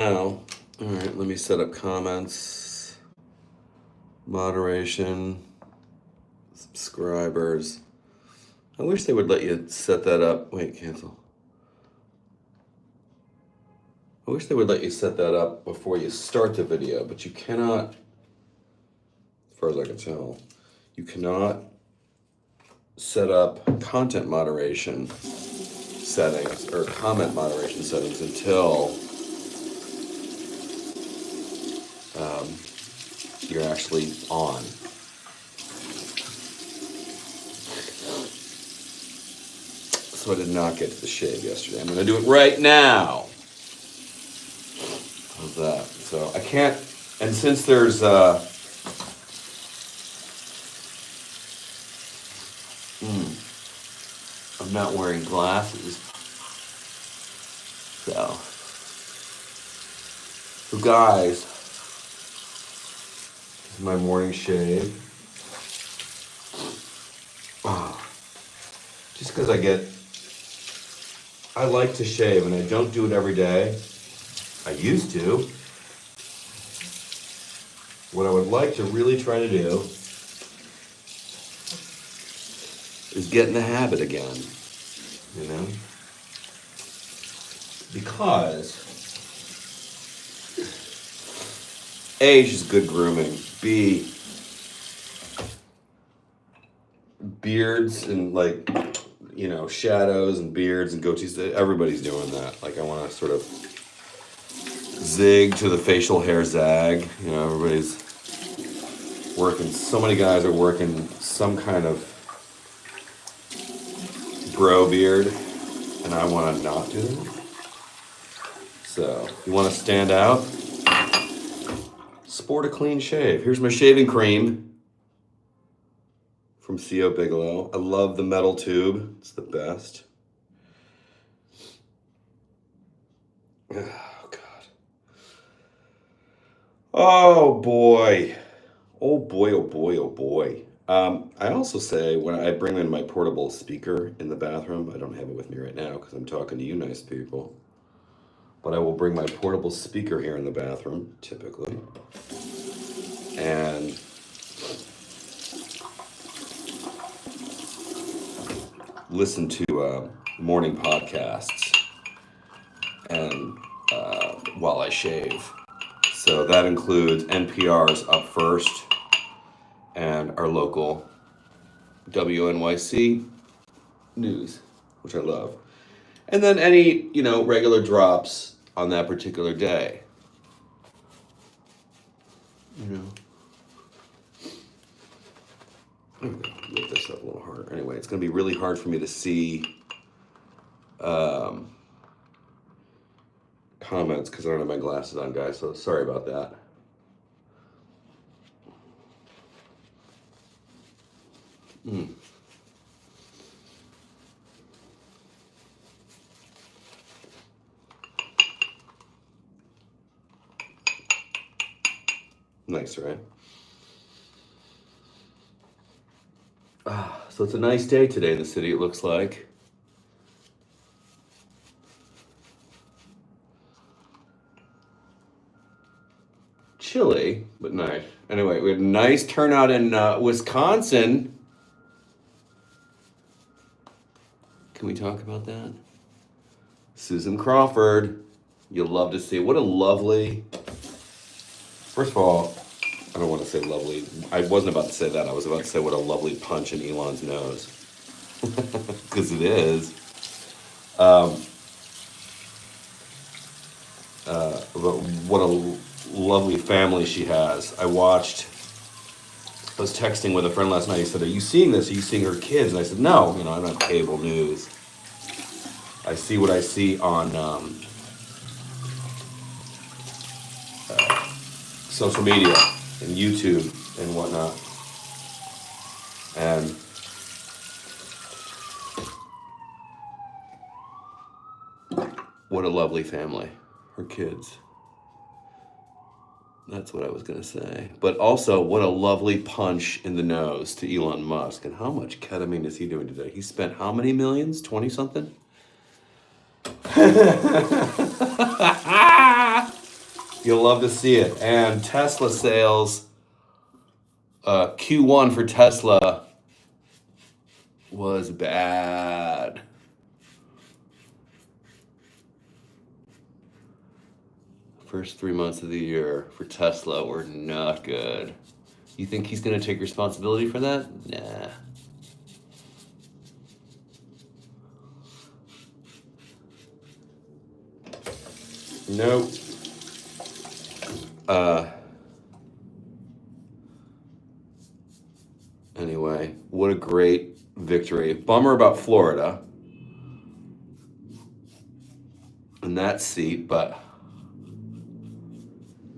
All right, let me set up comments, moderation, subscribers. I wish they would let you set that up. Wait, cancel. I wish they would let you set that up before you start the video, but you cannot, as far as I can tell, you cannot set up content moderation settings or comment moderation settings until you're actually on. So I did not get to the shave yesterday. I'm going to do it right now. How's that? So I can't, and since there's I'm not wearing glasses. So guys, this is my morning shave. Just because I like to shave and I don't do it every day. I used to. What I would like to really try to do is get in the habit again, you know? Because A, is good grooming. B, beards and shadows and beards and goatees, everybody's doing that. Like I want to sort of zig to the facial hair zag. You know, everybody's working, so many guys are working some kind of bro beard, and I want to not do it. So, you want to stand out? Sport a clean shave. Here's my shaving cream from C.O. Bigelow. I love the metal tube. It's the best. Oh, God. Oh, boy. Oh, boy, oh, boy, oh, boy. I also say when I bring in my portable speaker in the bathroom, I don't have it with me right now because I'm talking to you nice people, but I will bring my portable speaker here in the bathroom, typically, and listen to morning podcasts and while I shave. So that includes NPR's Up First and our local WNYC news, which I love. And then any, regular drops on that particular day. I'm going to lift this up a little harder. Anyway, it's going to be really hard for me to see comments because I don't have my glasses on, guys, so sorry about that. Nice, right? So it's a nice day today in the city, it looks like. Chilly, but nice. Anyway, we had a nice turnout in Wisconsin. Can we talk about that? Susan Crawford. You'll love to see. What a lovely... First of all, I don't want to say lovely. I wasn't about to say that. I was about to say what a lovely punch in Elon's nose. Because it is. But what a lovely family she has. I was texting with a friend last night. He said, "Are you seeing this? Are you seeing her kids?" And I said, "No, I'm not cable news. I see what I see on social media and YouTube and whatnot." And what a lovely family. Her kids. That's what I was going to say. But also, what a lovely punch in the nose to Elon Musk. And how much ketamine is he doing today? He spent how many millions? 20-something? You'll love to see it. And Tesla sales, Q1 for Tesla was bad. First 3 months of the year for Tesla were not good. You think he's going to take responsibility for that? Nah. Nope. Anyway, what a great victory. Bummer about Florida in that seat, but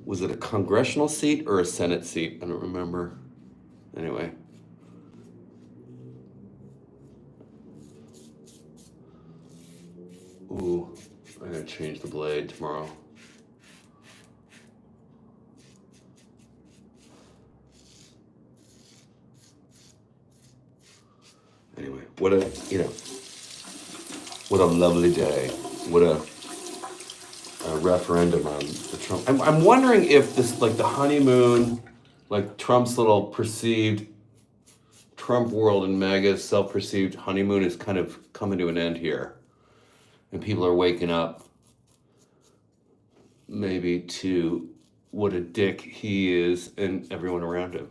was it a congressional seat or a Senate seat? I don't remember. Anyway. Ooh, I gotta change the blade tomorrow. Anyway, what a lovely day. What a referendum on the Trump. I'm wondering if this, like the honeymoon, like Trump's little perceived Trump world and MAGA's self-perceived honeymoon is kind of coming to an end here. And people are waking up maybe to what a dick he is and everyone around him.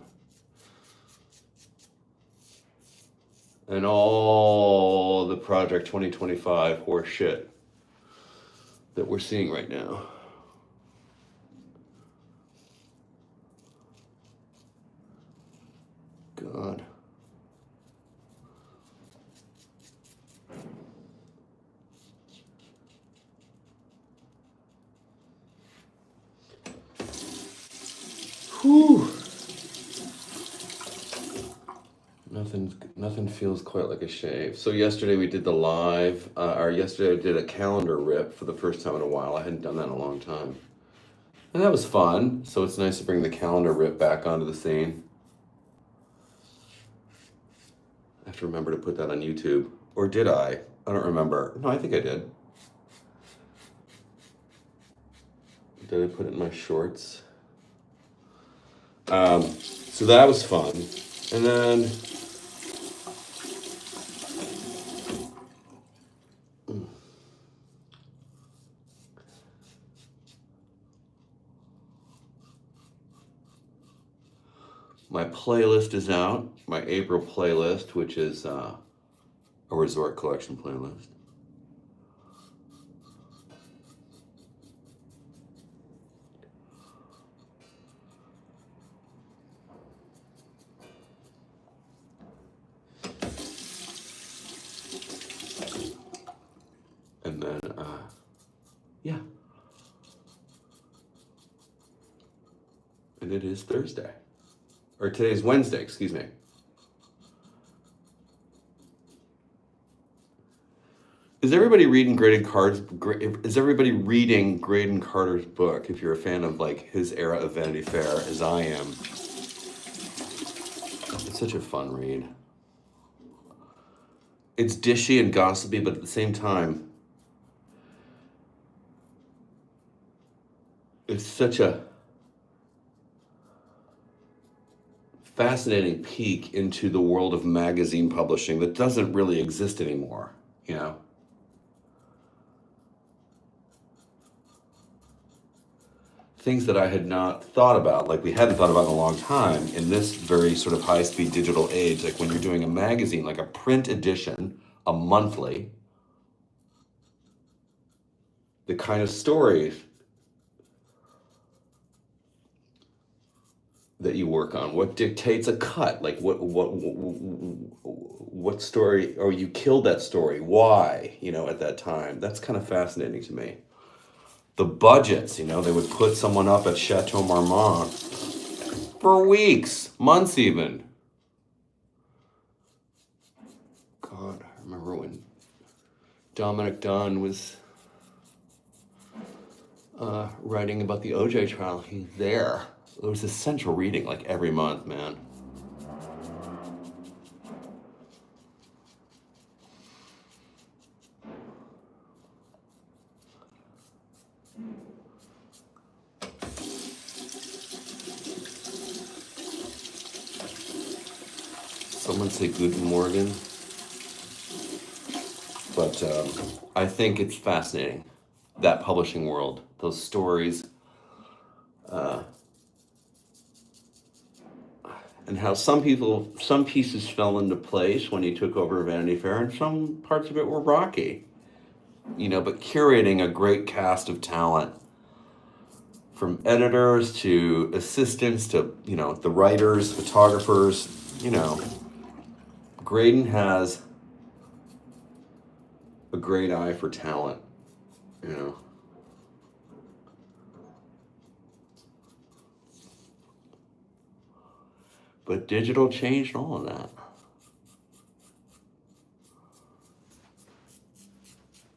And all the Project 2025 horse shit that we're seeing right now. God. Whew. Nothing feels quite like a shave. So yesterday we did the live, yesterday I did a calendar rip for the first time in a while. I hadn't done that in a long time. And that was fun. So it's nice to bring the calendar rip back onto the scene. I have to remember to put that on YouTube. Or did I? I don't remember. No, I think I did. Did I put it in my shorts? So that was fun. And then my playlist is out, my April playlist, which is a resort collection playlist. And then, yeah. And it is Thursday. Or today's Wednesday, excuse me. Is everybody reading Graydon Carter's book? If you're a fan of like his era of Vanity Fair, as I am, it's such a fun read. It's dishy and gossipy, but at the same time, it's such a fascinating peek into the world of magazine publishing that doesn't really exist anymore, you know? Things that I had not thought about, like we hadn't thought about in a long time in this very sort of high-speed digital age, like when you're doing a magazine, like a print edition, a monthly, the kind of stories that you work on, what dictates a cut, like what story, or you killed that story, why, you know, at that time. That's kind of fascinating to me. The budgets, you know, they would put someone up at Chateau Marmont for weeks, months even. God, I remember when Dominic Dunn was writing about the OJ trial. He's there. It was essential reading like every month, man. Someone say Guten Morgen. But I think it's fascinating, that publishing world, those stories, and how some pieces fell into place when he took over Vanity Fair, and some parts of it were rocky. But curating a great cast of talent, from editors to assistants to, the writers, photographers, Graydon has a great eye for talent, But digital changed all of that.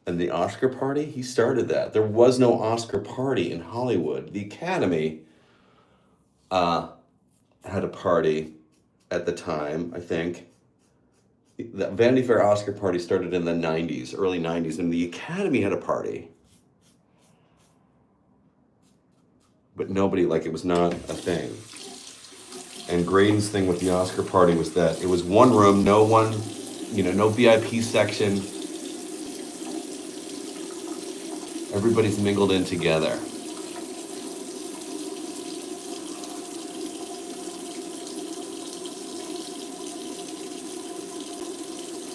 And the Oscar party, he started that. There was no Oscar party in Hollywood. The Academy had a party at the time, I think. The Vanity Fair Oscar party started in the 90s, early 90s, and the Academy had a party. But nobody, it was not a thing. And Graydon's thing with the Oscar party was that it was one room, no one, no VIP section. Everybody's mingled in together.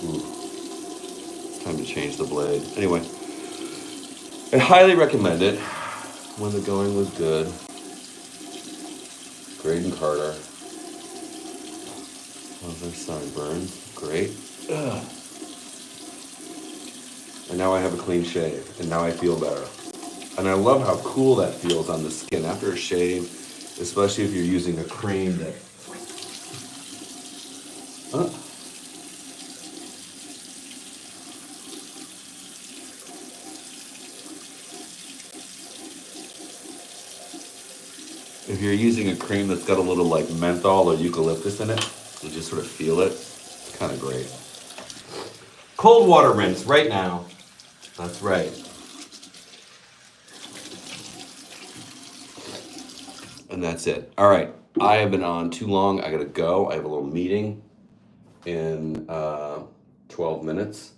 Ooh. It's time to change the blade. Anyway, I highly recommend it when the going was good. Graydon Carter. Oh, there's sideburns. Great. Ugh. And now I have a clean shave, and now I feel better. And I love how cool that feels on the skin after a shave, especially if you're using a cream that... If you're using a cream that's got a little menthol or eucalyptus in it, you just sort of feel it. It's kind of great. Cold water rinse right now. That's right. And that's it. All right. I have been on too long. I got to go. I have a little meeting in 12 minutes.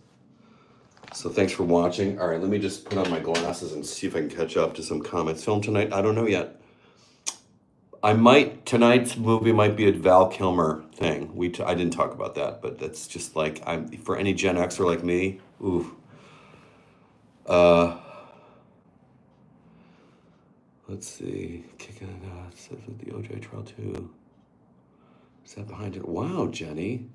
So thanks for watching. All right. Let me just put on my glasses and see if I can catch up to some comments. Film tonight? I don't know yet. Tonight's movie might be a Val Kilmer thing. I didn't talk about that, but that's just for any Gen Xer like me, ooh. Let's see. Kicking it out. Says with the OJ trial too. Is that behind it? Wow, Jenny.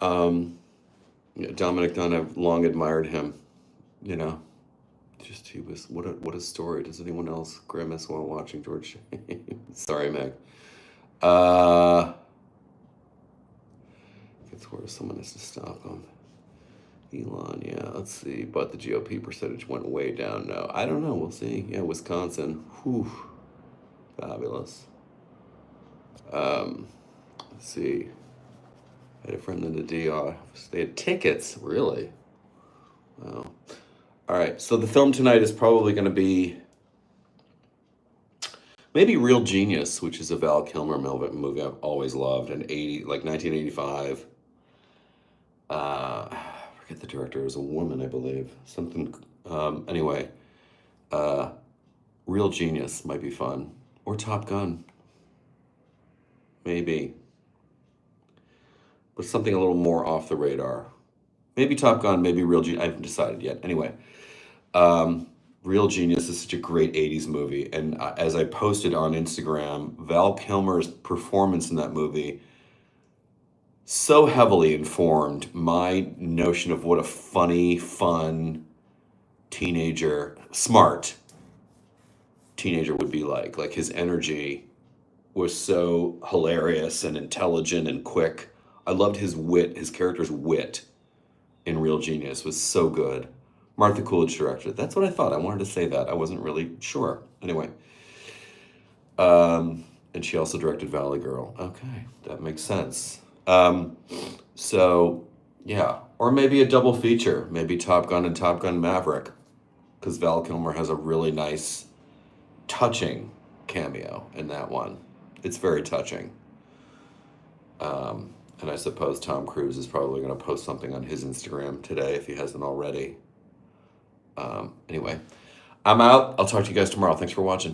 Dominic Dunn, I've long admired him. He was what a story. Does anyone else grimace while watching George? Sorry, Meg. It's where someone has to stop him. Elon, yeah. Let's see. But the GOP percentage went way down. No, I don't know. We'll see. Yeah, Wisconsin. Whew. Fabulous. Let's see. I had a friend in the DR. They had tickets. Really? Wow. All right, so the film tonight is probably going to be maybe Real Genius, which is a Val Kilmer movie I've always loved, 1985. I forget the director. It was a woman, I believe. Anyway, Real Genius might be fun. Or Top Gun. Maybe. But something a little more off the radar. Maybe Top Gun, maybe Real Genius. I haven't decided yet. Anyway. Real Genius is such a great 80s movie. And as I posted on Instagram, Val Kilmer's performance in that movie so heavily informed my notion of what a funny, fun teenager, smart teenager would be like. His energy was so hilarious and intelligent and quick. I loved his wit, his character's wit in Real Genius was so good. Martha Coolidge directed it. That's what I thought. I wanted to say that. I wasn't really sure. Anyway. And she also directed Valley Girl. Okay, that makes sense. So, yeah. Or maybe a double feature. Maybe Top Gun and Top Gun Maverick. Because Val Kilmer has a really nice, touching cameo in that one. It's very touching. And And I suppose Tom Cruise is probably going to post something on his Instagram today if he hasn't already. Anyway, I'm out. I'll talk to you guys tomorrow. Thanks for watching.